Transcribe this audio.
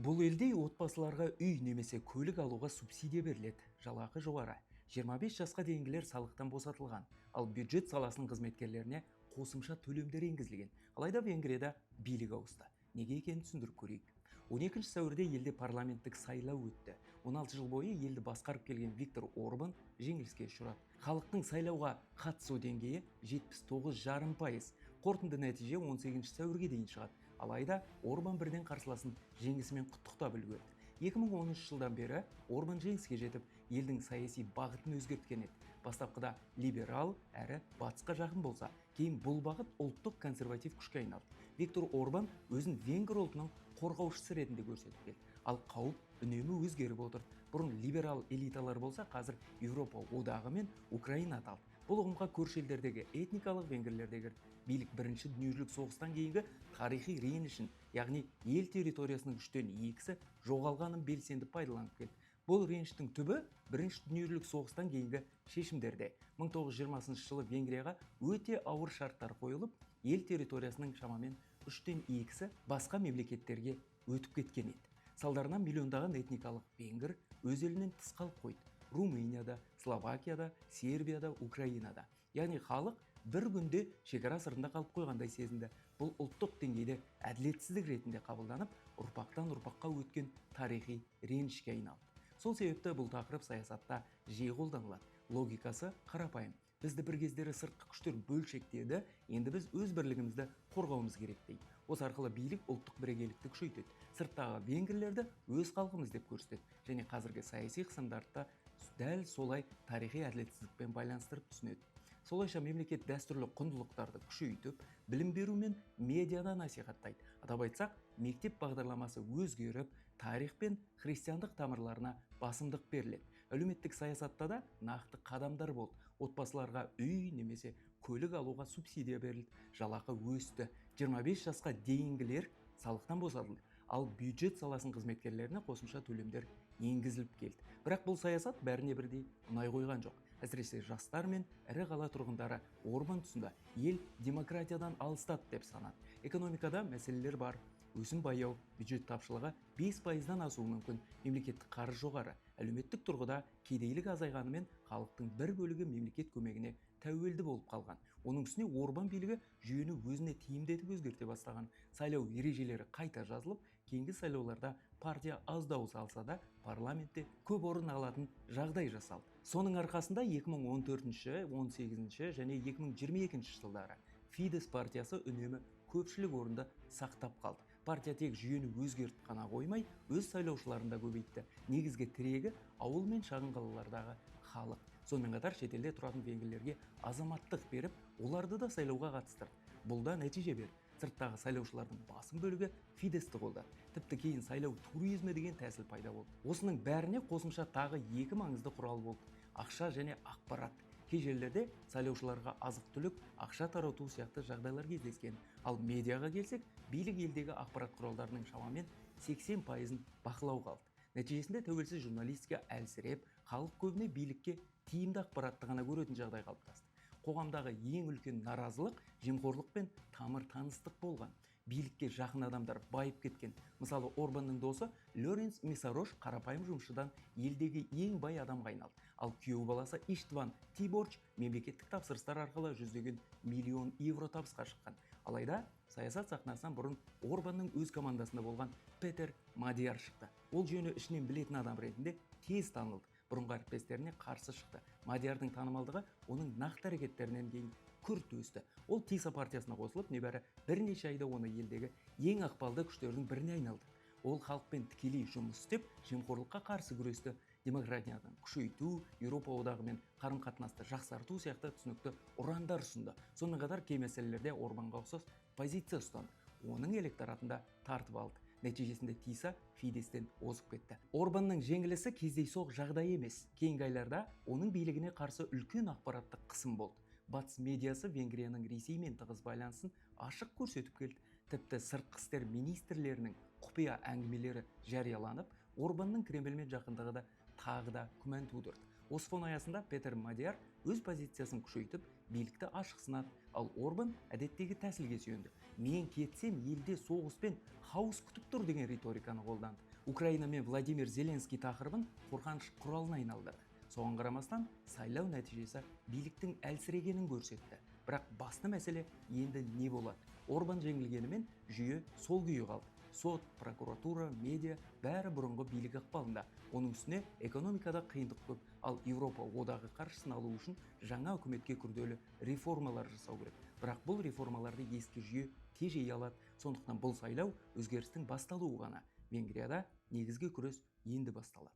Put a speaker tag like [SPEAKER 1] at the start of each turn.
[SPEAKER 1] Бұл елде отбасыларға үй немесе көлік алуға субсидия беріледі. Жалақы жоғары. 25 жасқа дейінгілер салықтан босатылған. Ал бюджет саласының қызметкерлеріне қосымша төлемдер енгізілген. Алайда Венгрияда билік ауысты. Неге екенін түсіндіріп көрейік. 12 сәуірде елде парламенттік сайлау өтті. 16 жыл бойы елді басқарып келген Виктор Орбан жеңіліске ұшырады. Халықтың сайлауға қатысу деңгейі 79,5%. Қорытынды нәтиже 18 сәуірге дейін шығады. Алайда Орбан бірден қарсыласын жеңісімен құттықтап үлгерді. 2013 жылдан бері Орбан жеңіске жетіп, елдің саяси бағытын өзгерткен еді. Бастапқыда либерал әрі батысқа жақын болса, кейін бұл бағыт ұлттық консерватив күшке айналды. Виктор Орбан өзін венгр ұлтының қорғаушысы ретінде көрсетіп келді. Ал қауіп үнемі өзгеріп отыр. Бұрын либерал элиталар болса, қазір Еуропа одағы мен Украина аталды. Бұл ұғымға көрші елдердегі этникалық венгрлердегі билік бірінші дүниежүзілік соғыстан кейінгі тарихи ренішін, яғни ел территориясының 2/3 жоғалғанын белсенді пайдаланып келді. Бұл реніштің түбі бірінші дүниежүзілік соғыстан кейінгі шешімдерде. 1920 жылы Венгрияға өте ауыр шарттар қойылып, ел территориясының шамамен 2/3 басқа мемлекеттерге өтіп кеткен еді. Салдарынан миллиондаған этникалық венгр өз елінен тыс қалып қойды. Румынияда, Словакияда, Сербияда, Украинада. Яғни халық бір күнде шекара сыртында қалып қойғандай сезінді. Бұл ұлттық деңгейде әділетсіздік ретінде қабылданып, ұрпақтан ұрпаққа өткен тарихи ренішке айналды. Сол себепті бұл тақырып саясатта жиі қолданылады. Логикасы қарапайым. Бізді бір кездері сыртқы күштер бөлшектеді, енді біз өз бірлігімізді қорғауымыз керек дейді. Осы арқылы билік ұлттық бірегейлікті күшейтеді. Сырттағы венгрлерді өз халқымыз деп көрсетеді. Және қазіргі саяси қысымдарды дәл солай тарихи әділетсіздікпен байланыстырып түсінеді. Солайша мемлекет дәстүрлі құндылықтарды күшейтіп, білім беру мен медиада насихаттайды. Атап айтсақ, мектеп бағдарламасы өзгеріп, тарих пен христиандық тамырларына басымдық беріледі. Әлеуметтік саясатта да нақты қадамдар болды. Отбасыларға үй немесе көлік алуға субсидия берілді. Жалақы өсті. 25 жасқа дейінгілер салықтан босатылды. Ал бюджет саласының қызметкерлеріне қосымша төлемдер енгізіліп келді. Бірақ бұл саясат бәріне бірдей ұнай қойған жоқ. Әсіресе жастар мен ірі қала тұрғындары Орбан тұсында ел демократиядан алыстады деп санады. Экономикада мәселелер бар. Өсім баяу, бюджет тапшылығы 5%-дан асуы мүмкін, мемлекеттік қарыз жоғары. Әлеуметтік тұрғыда кедейлік азайғанымен халықтың бір бөлігі мемлекет көмегіне тәуелді болып қалған. Оның үстіне Орбан билігі жүйені өзіне тиімді етіп өзгерте бастаған. Сайлау ережелері қайта жазылып, кейінгі сайлауларда партия аз дауыс алса да парламентте көп орын алатын жағдай жасалды. Соның арқасында 2014, 18 және 2022 жылдары Фидес партиясы үнемі көпшілік орынды сақтап қалды. Партия тек жүйені өзгертіп қана қоймай, өз сайлаушыларын да көбейтті. Негізгі тірегі ауыл мен шағын қалалардағы халық. Сонымен қатар шетелде тұратын венгрлерге азаматтық беріп, оларды да сайлауға қатыстырды. Бұл да нәтиже берді. Сырттағы сайлаушылардың басым бөлігі Фидесті қолдады. Тіпті кейін сайлау туризмі деген тәсіл пайда болды. Осының бәріне қосымша тағы екі маңызды құрал болды: ақша және ақпарат. Кей жерлерде сайлаушыларға азық-түлік, ақша тарату сияқты жағдайлар кездескен. Ал медиаға келсек, билік елдегі ақпарат құралдарының шамамен 80%-ын бақылауға алды. Нәтижесінде тәуелсіз журналистика әлсіреп, халық көбіне билікке тиімді ақпаратты ғана көретін жағдай қалыптасты. Қоғамдағы ең үлкен наразылық жемқорлық пен тамыр таныстық болған. Билікке жақын адамдар байып кеткен. Мысалы, Орбанның досы Лоренс Месарош қарапайым жұмысшыдан елдегі ең бай адамға айналды. Ал күйеу баласы Иштван Тиборч мемлекеттік тапсырыстар арқылы жүздеген миллион евро табысқа шыққан. Алайда саясат сахнасынан бұрын Орбанның өз командасында болған Петер Мадияр шықты. Ол жүйені ішінен білетін адам ретінде тез танылды. Бұрынғы әріптестеріне қарсы шықты. Мадиярдың танымалдығы оның нақты әрекеттерінен кейін күрт өсті. Ол Тиса партиясына қосылып, небәрі бірнеше айда оны елдегі ең ықпалды күштердің біріне айналды. Ол халықпен тікелей жұмыс істеп, жемқорлыққа қарсы күресті, демократияны күшейту, Еуропа одағымен қарым-қатынасты жақсарту сияқты түсінікті ұрандар ұсынды. Сонымен қатар кей мәселелерде Орбанға ұқсас позиция ұстанды. Оның электоратында тартып алды. Нәтижесінде Тиса Фидестен озып кетті. Орбанның жеңілісі кездейсоқ жағдай емес. Кейінгі айларда оның билігіне қарсы үлкен ақпараттық қысым болды. Батыс медиасы Венгрияның Ресеймен тығыз байланысын ашық көрсетіп келді. Тіпті сыртқы істер министрлерінің құпия әңгімелері жарияланып, Орбанның Кремльмен жақындығы да тағы да күмән тудырды. Осы фон аясында Петер Мадияр өз позициясын күшейтіп, билікті ашық сынады. Ал Орбан әдеттегі тәсілге сүйенді. Мен кетсем, елде соғыс пен хаос күтіп тұр деген риториканы қолданды. Украина мен Владимир Зеленский тақырыбын қорғаныш құралына айналдырды. Соған қарамастан, сайлау нәтижесі биліктің әлсірегенін көрсетті. Бірақ басты мәселе енді не болады? Орбан жеңілгенімен жүйе сол күйі қалды. Сот, прокуратура, медиа бәрі бұрынғы билік ықпалында. Оның үстіне экономикада қиындық көп, ал Еуропа одағы қаржысын алу үшін жаңа үкіметке күрделі реформалар жасау керек. Бірақ бұл реформаларды ескі жүйе тежей алады. Сондықтан бұл сайлау өзгерістің басталуы ғана. Венгрияда негізгі күрес енді басталады.